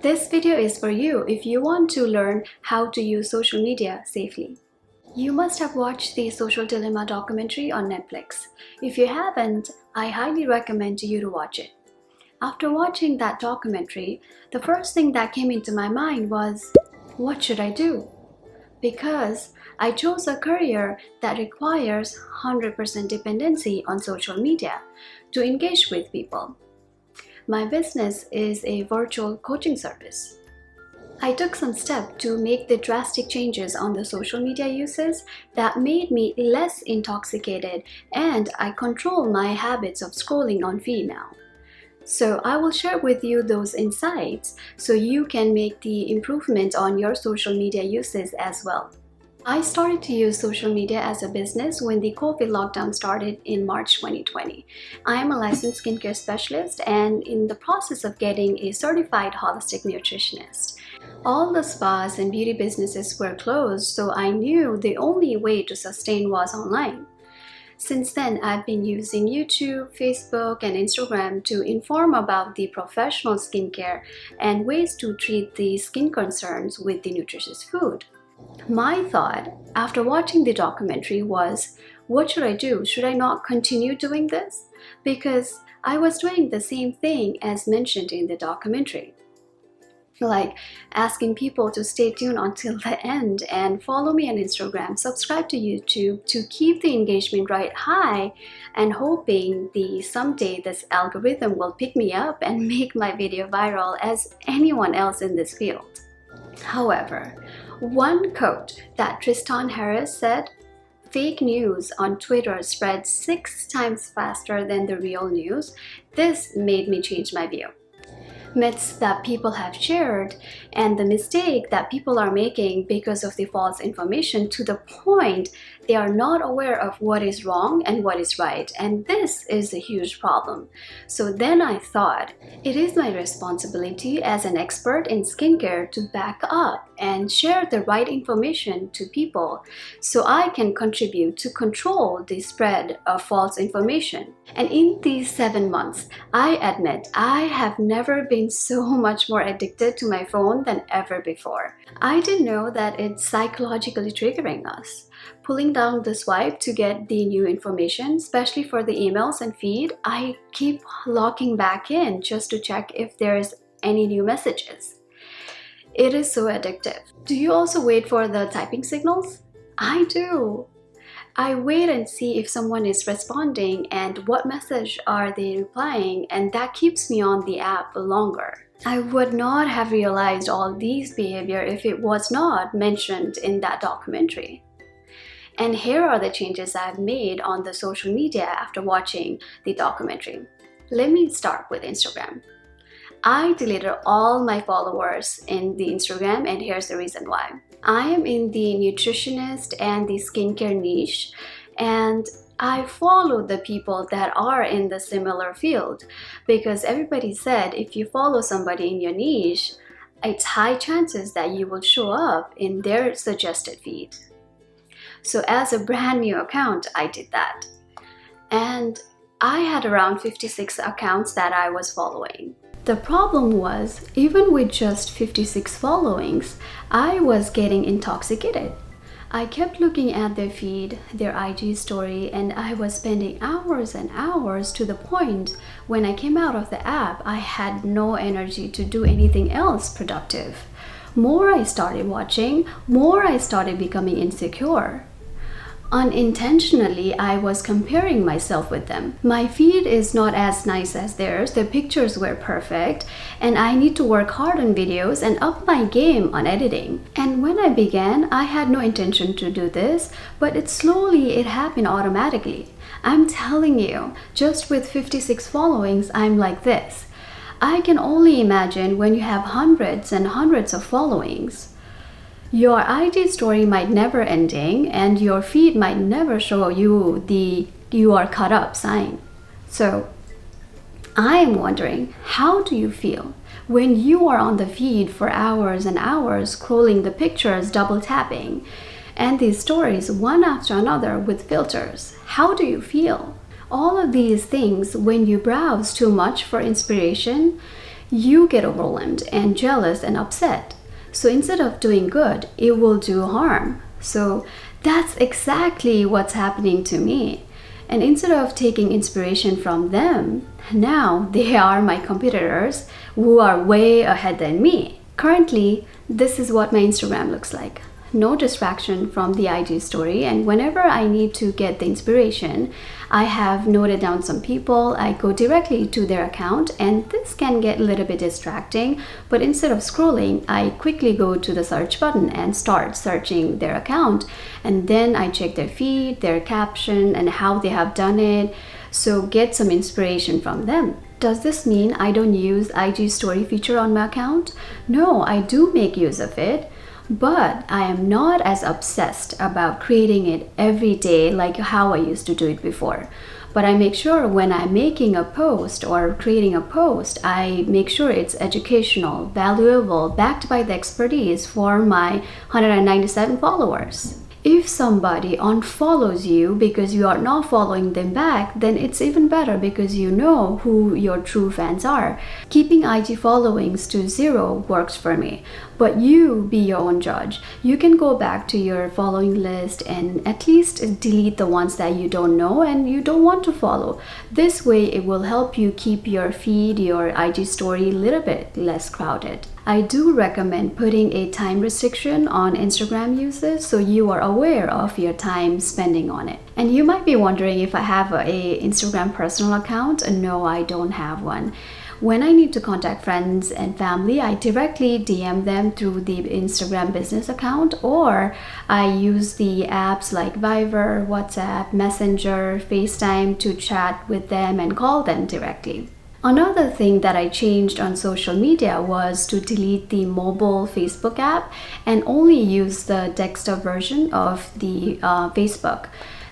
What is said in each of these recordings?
This video is for you if you want to learn how to use social media safely. You must have watched the Social Dilemma documentary on Netflix. If you haven't, I highly recommend you to watch it. After watching that documentary, the first thing that came into my mind was, what should I do? Because I chose a career that requires 100% dependency on social media to engage with people. My business is a virtual coaching service. I took some steps to make the drastic changes on the social media uses that made me less intoxicated, and I control my habits of scrolling on feed now. So I will share with you those insights so you can make the improvement on your social media uses as well. I started to use social media as a business when the COVID lockdown started in March 2020. I am a licensed skincare specialist and in the process of getting a certified holistic nutritionist. All the spas and beauty businesses were closed, so I knew the only way to sustain was online. Since then, I've been using YouTube, Facebook, and Instagram to inform about the professional skincare and ways to treat the skin concerns with the nutritious food. My thought after watching the documentary was, what should I do? Should I not continue doing this? Because I was doing the same thing as mentioned in the documentary. Like asking people to stay tuned until the end and follow me on Instagram, subscribe to YouTube to keep the engagement rate high, and hoping someday this algorithm will pick me up and make my video viral as anyone else in this field. However, one quote that Tristan Harris said, "Fake news on Twitter spreads 6 times faster than the real news." This made me change my view. Myths that people have shared and the mistake that people are making because of the false information to the point they are not aware of what is wrong and what is right, and this is a huge problem. So then I thought, it is my responsibility as an expert in skincare to back up and share the right information to people so I can contribute to control the spread of false information. And in these 7 months, I admit I have never been so much more addicted to my phone than ever before. I didn't know that it's psychologically triggering us. Pulling down the swipe to get the new information, especially for the emails and feed, I keep locking back in just to check if there's any new messages. It is so addictive. Do you also wait for the typing signals? I do. I wait and see if someone is responding and what message are they replying, and that keeps me on the app longer. I would not have realized all these behavior if it was not mentioned in that documentary. And here are the changes I've made on the social media after watching the documentary. Let me start with Instagram. I deleted all my followers in the Instagram, and here's the reason why. I am in the nutritionist and the skincare niche, and I follow the people that are in the similar field because everybody said if you follow somebody in your niche, it's high chances that you will show up in their suggested feed. So as a brand new account, I did that. And I had around 56 accounts that I was following. The problem was, even with just 56 followings, I was getting intoxicated. I kept looking at their feed, their IG story, and I was spending hours and hours to the point when I came out of the app, I had no energy to do anything else productive. More I started watching, more I started becoming insecure. Unintentionally, I was comparing myself with them. My feed is not as nice as theirs, their pictures were perfect, and I need to work hard on videos and up my game on editing. And when I began, I had no intention to do this, but it happened automatically. I'm telling you, just with 56 followings, I'm like this. I can only imagine when you have hundreds and hundreds of followings. Your IG story might never ending and your feed might never show you the "you are caught up" sign. So I am wondering, how do you feel when you are on the feed for hours and hours scrolling the pictures, double tapping, and these stories one after another with filters? How do you feel? All of these things, when you browse too much for inspiration, you get overwhelmed and jealous and upset. So instead of doing good, it will do harm. So that's exactly what's happening to me. And instead of taking inspiration from them, now they are my competitors who are way ahead than me. Currently, this is what my Instagram looks like. No distraction from the IG story, and whenever I need to get the inspiration, I have noted down some people. I go directly to their account, and this can get a little bit distracting, but instead of scrolling, I quickly go to the search button and start searching their account, and then I check their feed, their caption, and how they have done it, so get some inspiration from them. Does this mean I don't use IG story feature on my account? No, I do make use of it. But I am not as obsessed about creating it every day like how I used to do it before. But I make sure when I'm making a post or creating a post, I make sure it's educational, valuable, backed by the expertise for my 197 followers. If somebody unfollows you because you are not following them back, then it's even better because you know who your true fans are. Keeping IG followings to 0 works for me, but you be your own judge. You can go back to your following list and at least delete the ones that you don't know and you don't want to follow. This way it will help you keep your feed, your IG story a little bit less crowded. I do recommend putting a time restriction on Instagram uses so you are aware of your time spending on it. And you might be wondering if I have a Instagram personal account. No, I don't have one. When I need to contact friends and family, I directly DM them through the Instagram business account, or I use the apps like Viber, WhatsApp, Messenger, FaceTime to chat with them and call them directly. Another thing that I changed on social media was to delete the mobile Facebook app and only use the desktop version of the Facebook.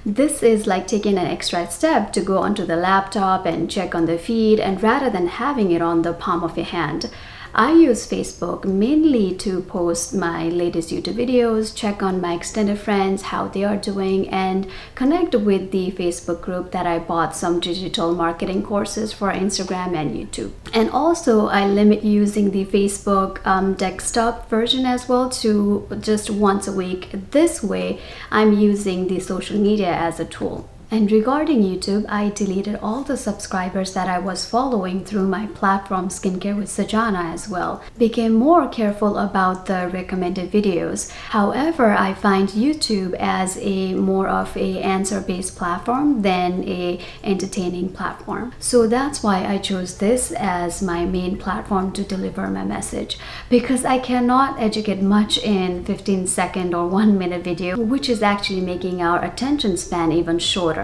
This is like taking an extra step to go onto the laptop and check on the feed, and rather than having it on the palm of your hand. I use Facebook mainly to post my latest YouTube videos, check on my extended friends, how they are doing, and connect with the Facebook group that I bought some digital marketing courses for Instagram and YouTube. And also I limit using the Facebook desktop version as well to just once a week. This way I'm using the social media as a tool. And regarding YouTube, I deleted all the subscribers that I was following through my platform Skincare with Sajana as well. Became more careful about the recommended videos. However, I find YouTube as a more of a answer-based platform than a entertaining platform. So that's why I chose this as my main platform to deliver my message, because I cannot educate much in 15-second or 1-minute video, which is actually making our attention span even shorter.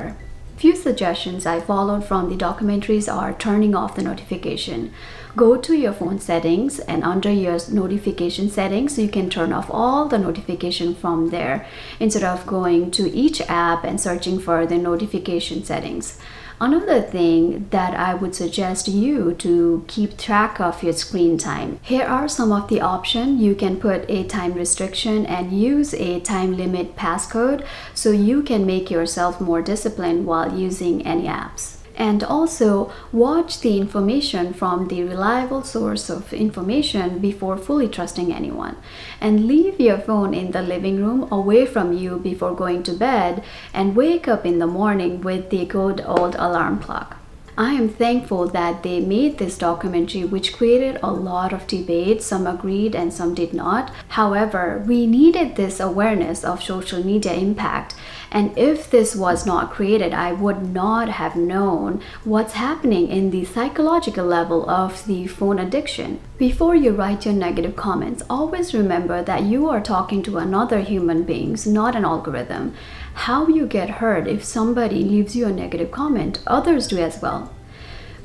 Few suggestions I followed from the documentaries are turning off the notification. Go to your phone settings, and under your notification settings, you can turn off all the notification from there instead of going to each app and searching for the notification settings. Another thing that I would suggest you to keep track of your screen time. Here are some of the options. You can put a time restriction and use a time limit passcode so you can make yourself more disciplined while using any apps. And also watch the information from the reliable source of information before fully trusting anyone. And leave your phone in the living room away from you before going to bed, and wake up in the morning with the good old alarm clock. I am thankful that they made this documentary, which created a lot of debate. Some agreed and some did not. However, we needed this awareness of social media impact. And if this was not created, I would not have known what's happening in the psychological level of the phone addiction. Before you write your negative comments, always remember that you are talking to another human being, not an algorithm. How you get hurt if somebody leaves you a negative comment, others do as well.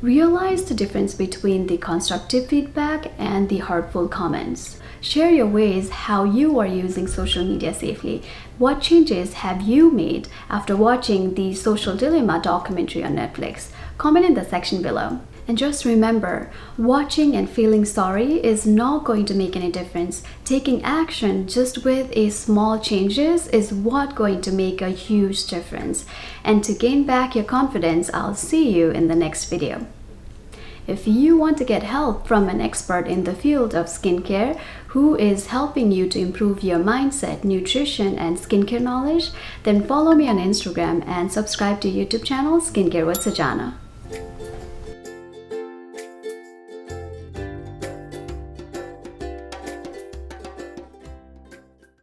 Realize the difference between the constructive feedback and the hurtful comments. Share your ways how you are using social media safely. What changes have you made after watching the Social Dilemma documentary on Netflix? Comment in the section below. And just remember, watching and feeling sorry is not going to make any difference. Taking action just with a small changes is what going to make a huge difference. And to gain back your confidence, I'll see you in the next video. If you want to get help from an expert in the field of skincare who is helping you to improve your mindset, nutrition, and skincare knowledge, then follow me on Instagram and subscribe to YouTube channel Skincare with Sajana.